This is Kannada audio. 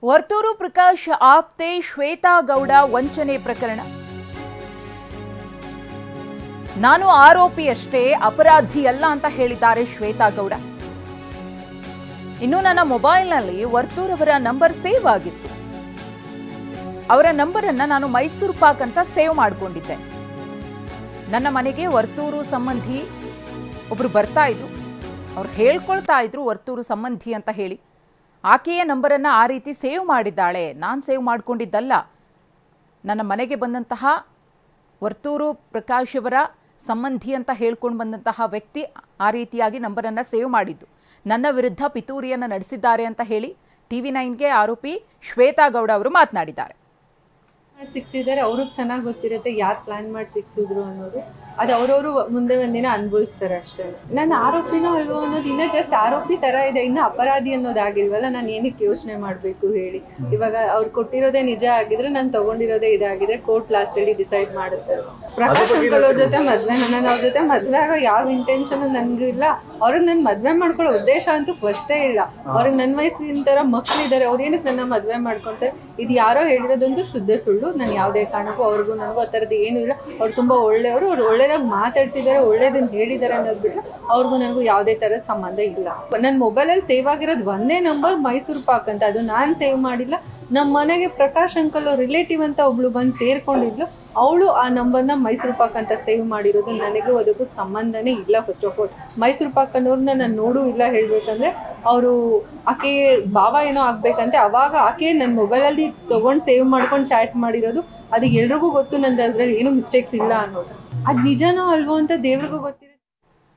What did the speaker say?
ವರ್ತೂರು ಪ್ರಕಾಶ್ ಆಪ್ತೆ ಶ್ವೇತಾ ಗೌಡ ವಂಚನೆ ಪ್ರಕರಣ. ನಾನು ಆರೋಪಿಯಷ್ಟೇ, ಅಪರಾಧಿ ಅಲ್ಲ ಅಂತ ಹೇಳಿದ್ದಾರೆ ಶ್ವೇತಾ ಗೌಡ. ಇನ್ನು ನನ್ನ ಮೊಬೈಲ್ನಲ್ಲಿ ವರ್ತೂರವರ ನಂಬರ್ ಸೇವ್ ಆಗಿತ್ತು. ಅವರ ನಂಬರ್ ಅನ್ನ ನಾನು ಮೈಸೂರು ಪಾಕ್ ಅಂತ ಸೇವ್ ಮಾಡಿಕೊಂಡಿದ್ದೆ. ನನ್ನ ಮನೆಗೆ ವರ್ತೂರು ಸಂಬಂಧಿ ಒಬ್ರು ಬರ್ತಾ ಇದ್ರು. ಅವ್ರು ಹೇಳ್ಕೊಳ್ತಾ ಇದ್ರು ವರ್ತೂರು ಸಂಬಂಧಿ ಅಂತ ಹೇಳಿ. ಆಕೆಯ ನಂಬರನ್ನು ಆ ರೀತಿ ಸೇವ್ ಮಾಡಿದ್ದಾಳೆ, ನಾನು ಸೇವ್ ಮಾಡಿಕೊಂಡಿದ್ದಲ್ಲ. ನನ್ನ ಮನೆಗೆ ಬಂದಂತಹ ವರ್ತೂರು ಪ್ರಕಾಶ್ ಅವರ ಸಂಬಂಧಿ ಅಂತ ಹೇಳ್ಕೊಂಡು ಬಂದಂತಹ ವ್ಯಕ್ತಿ ಆ ರೀತಿಯಾಗಿ ನಂಬರನ್ನು ಸೇವ್ ಮಾಡಿದ್ದು. ನನ್ನ ವಿರುದ್ಧ ಪಿತೂರಿಯನ್ನು ನಡೆಸಿದ್ದಾರೆ ಅಂತ ಹೇಳಿ TV9ಗೆ ಆರೋಪಿ ಶ್ವೇತಾ ಗೌಡ ಅವರು ಮಾತನಾಡಿದ್ದಾರೆ. ಸಿಕ್ಸಿದ್ದಾರೆ, ಅವ್ರಿಗೆ ಚೆನ್ನಾಗಿ ಗೊತ್ತಿರುತ್ತೆ ಯಾರು ಪ್ಲಾನ್ ಮಾಡಿ ಸಿಕ್ಸಿದ್ರು ಅನ್ನೋದು. ಅದು ಅವರವರು ಮುಂದೆ ಒಂದಿನ ಅನುಭವಿಸ್ತಾರೆ ಅಷ್ಟೇ. ನನ್ನ ಆರೋಪಿನೋ ಅಲ್ವೋ ಅನ್ನೋದು ಇನ್ನೂ ಜಸ್ಟ್ ಆರೋಪಿ ಥರ ಇದೆ, ಇನ್ನು ಅಪರಾಧಿ ಅನ್ನೋದಾಗಿಲ್ವಲ್ಲ. ನಾನು ಏನಕ್ಕೆ ಯೋಚನೆ ಮಾಡಬೇಕು ಹೇಳಿ. ಇವಾಗ ಅವ್ರು ಕೊಟ್ಟಿರೋದೇ ನಿಜ ಆಗಿದ್ರೆ, ನಾನು ತೊಗೊಂಡಿರೋದೇ ಇದಾಗಿದ್ರೆ ಕೋರ್ಟ್ ಲಾಸ್ಟಲ್ಲಿ ಡಿಸೈಡ್ ಮಾಡುತ್ತಾರೆ. ಪ್ರಕಾಶ್ ಅಂಕಲ್ ಅವ್ರ ಜೊತೆ ಮದುವೆ, ನಾನು ಅವ್ರ ಜೊತೆ ಮದುವೆ ಆಗೋ ಯಾವ ಇಂಟೆನ್ಷನ್ ನನಗೂ ಇಲ್ಲ. ಅವ್ರಿಗೆ ನಾನು ಮದುವೆ ಮಾಡ್ಕೊಳ್ಳೋ ಉದ್ದೇಶ ಅಂತೂ ಫಸ್ಟೇ ಇಲ್ಲ. ಅವ್ರಿಗೆ ನನ್ನ ವಯಸ್ಸಿನ ಥರ ಮಕ್ಕಳಿದ್ದಾರೆ, ಅವ್ರು ಏನಕ್ಕೆ ನನ್ನ ಮದುವೆ ಮಾಡ್ಕೊಳ್ತಾರೆ. ಇದು ಯಾರೋ ಹೇಳಿರೋದಂತೂ ಶುದ್ಧ ಸುಳ್ಳು. ನಾನು ಯಾವುದೇ ಕಾರಣಕ್ಕೂ ಅವ್ರಿಗೂ ನನಗೂ ಆ ಥರದ್ದು ಏನೂ ಇಲ್ಲ. ಅವ್ರು ತುಂಬ ಒಳ್ಳೆಯವರು, ಅವ್ರು ಒಳ್ಳೇದಾಗಿ ಮಾತಾಡ್ಸಿದ್ದಾರೆ, ಒಳ್ಳೇದನ್ನು ಹೇಳಿದ್ದಾರೆ ಅನ್ನೋದು ಬಿಟ್ಟರೆ ಅವ್ರಿಗೂ ನನಗೂ ಯಾವುದೇ ಥರದ ಸಂಬಂಧ ಇಲ್ಲ. ನನ್ನ ಮೊಬೈಲಲ್ಲಿ ಸೇವ್ ಆಗಿರೋದು ಒಂದೇ ನಂಬರ್ ಮೈಸೂರು ಪಾಕ್ ಅಂತ, ಅದು ನಾನು ಸೇವ್ ಮಾಡಿಲ್ಲ. ನಮ್ಮ ಮನೆಗೆ ಪ್ರಕಾಶ್ ಅಂಕಲ್ ಅವ್ರ ರಿಲೇಟಿವ್ ಅಂತ ಒಬ್ಳು ಬಂದು ಸೇರ್ಕೊಂಡಿದ್ಲು, ಅವಳು ಆ ನಂಬರ್ನ ಮೈಸೂರು ಪಾಕ್ ಅಂತ ಸೇವ್ ಮಾಡಿರೋದು. ನನಗೂ ಅದಕ್ಕೂ ಸಂಬಂಧನೇ ಇಲ್ಲ. First of all Mysore pak ಅನ್ನೋರನ್ನ ನಾನು ನೋಡೂ ಇಲ್ಲ. ಹೇಳಬೇಕಂದ್ರೆ ಅವರು ಆಕೆ ಭಾವ ಏನೋ ಆಗಬೇಕಂತೆ, ಅವಾಗ ಆಕೆ ನನ್ನ ಮೊಬೈಲಲ್ಲಿ ತೊಗೊಂಡು ಸೇವ್ ಮಾಡ್ಕೊಂಡು ಚಾಟ್ ಮಾಡಿರೋದು. ಅದು ಎಲ್ರಿಗೂ ಗೊತ್ತು, ನಂದು ಅದರಲ್ಲಿ ಏನೂ ಮಿಸ್ಟೇಕ್ಸ್ ಇಲ್ಲ ಅನ್ನೋದು. ಅದು ನಿಜನೋ ಅಲ್ವೋ ಅಂತ ದೇವ್ರಿಗೂ ಗೊತ್ತಿದೆ.